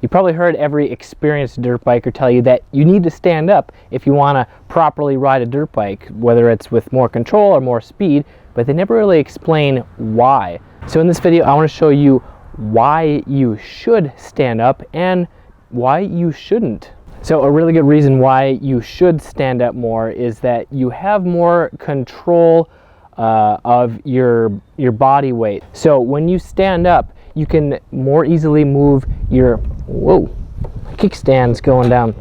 You probably heard every experienced dirt biker tell you that you need to stand up if you want to properly ride a dirt bike, whether it's with more control or more speed, but they never really explain why. So in this video, I want to show you why you should stand up and why you shouldn't. So a really good reason why you should stand up more is that you have more control of your body weight. So when you stand up, you can more easily move your, whoa, kickstand's going down.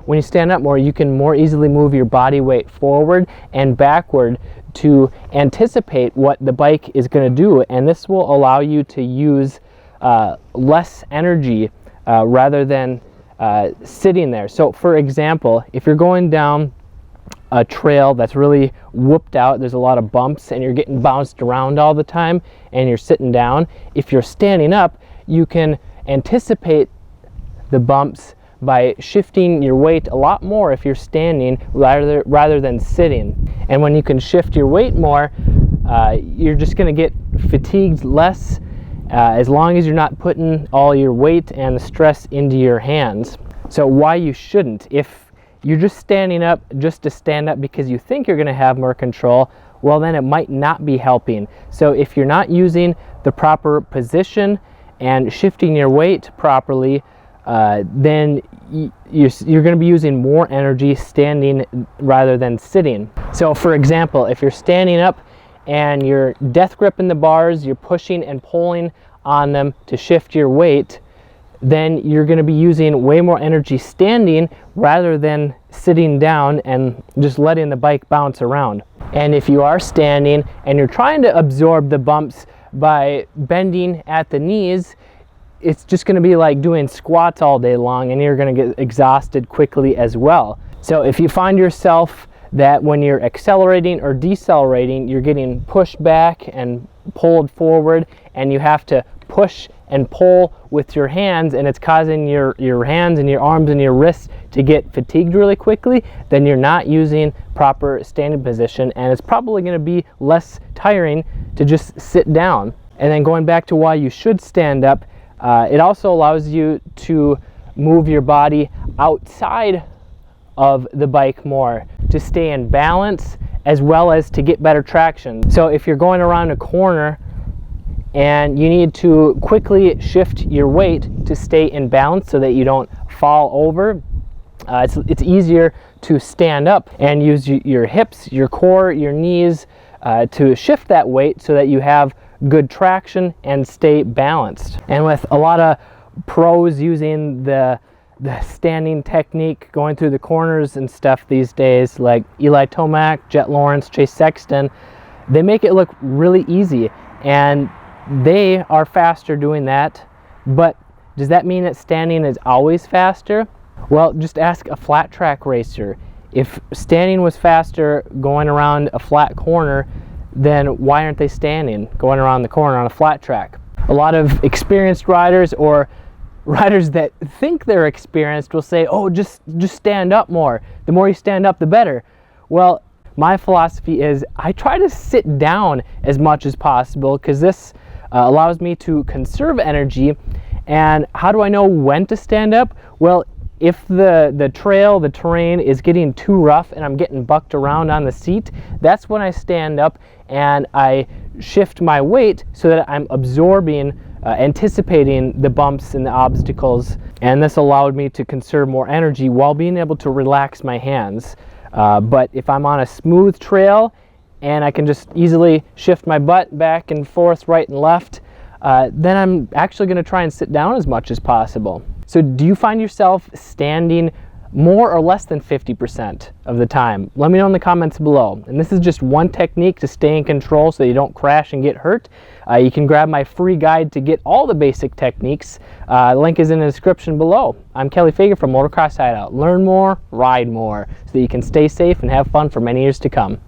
When you stand up more, you can more easily move your body weight forward and backward to anticipate what the bike is going to do, and this will allow you to use less energy rather than sitting there. So for example, if you're going down a trail that's really whooped out, there's a lot of bumps and you're getting bounced around all the time and you're sitting down, if you're standing up, you can anticipate the bumps by shifting your weight a lot more if you're standing rather than sitting. And when you can shift your weight more, you're just going to get fatigued less as long as you're not putting all your weight and the stress into your hands. So why you shouldn't: if you're just standing up just to stand up because you think you're going to have more control, well then it might not be helping. So if you're not using the proper position and shifting your weight properly, then you're going to be using more energy standing rather than sitting. So for example, if you're standing up and you're death gripping the bars, you're pushing and pulling on them to shift your weight, then you're going to be using way more energy standing rather than sitting down and just letting the bike bounce around. And if you are standing and you're trying to absorb the bumps by bending at the knees, it's just going to be like doing squats all day long, and you're going to get exhausted quickly as well. So if you find yourself that when you're accelerating or decelerating, you're getting pushed back and pulled forward, and you have to push and pull with your hands, and it's causing your hands and your arms and your wrists to get fatigued really quickly, then you're not using proper standing position, and it's probably going to be less tiring to just sit down. And then going back to why you should stand up, it also allows you to move your body outside of the bike more to stay in balance as well as to get better traction. So if you're going around a corner and you need to quickly shift your weight to stay in balance so that you don't fall over, it's easier to stand up and use your hips, your core, your knees to shift that weight so that you have good traction and stay balanced. And with a lot of pros using the standing technique going through the corners and stuff these days, like Eli Tomac, Jet Lawrence, Chase Sexton, they make it look really easy, and they are faster doing that. But does that mean that standing is always faster? Well, just ask a flat track racer. If standing was faster going around a flat corner, then why aren't they standing going around the corner on a flat track? A lot of experienced riders or riders that think they're experienced will say, oh, just stand up more. The more you stand up, the better. Well, my philosophy is I try to sit down as much as possible because this allows me to conserve energy. And how do I know when to stand up? Well, if the terrain is getting too rough and I'm getting bucked around on the seat, that's when I stand up and I shift my weight so that I'm absorbing, anticipating the bumps and the obstacles. And this allowed me to conserve more energy while being able to relax my hands. But if I'm on a smooth trail and I can just easily shift my butt back and forth, right and left, then I'm actually going to try and sit down as much as possible. So do you find yourself standing more or less than 50% of the time? Let me know in the comments below. And this is just one technique to stay in control so you don't crash and get hurt. You can grab my free guide to get all the basic techniques. Link is in the description below. I'm Kelly Fager from Motocross Hideout. Learn more, ride more, so that you can stay safe and have fun for many years to come.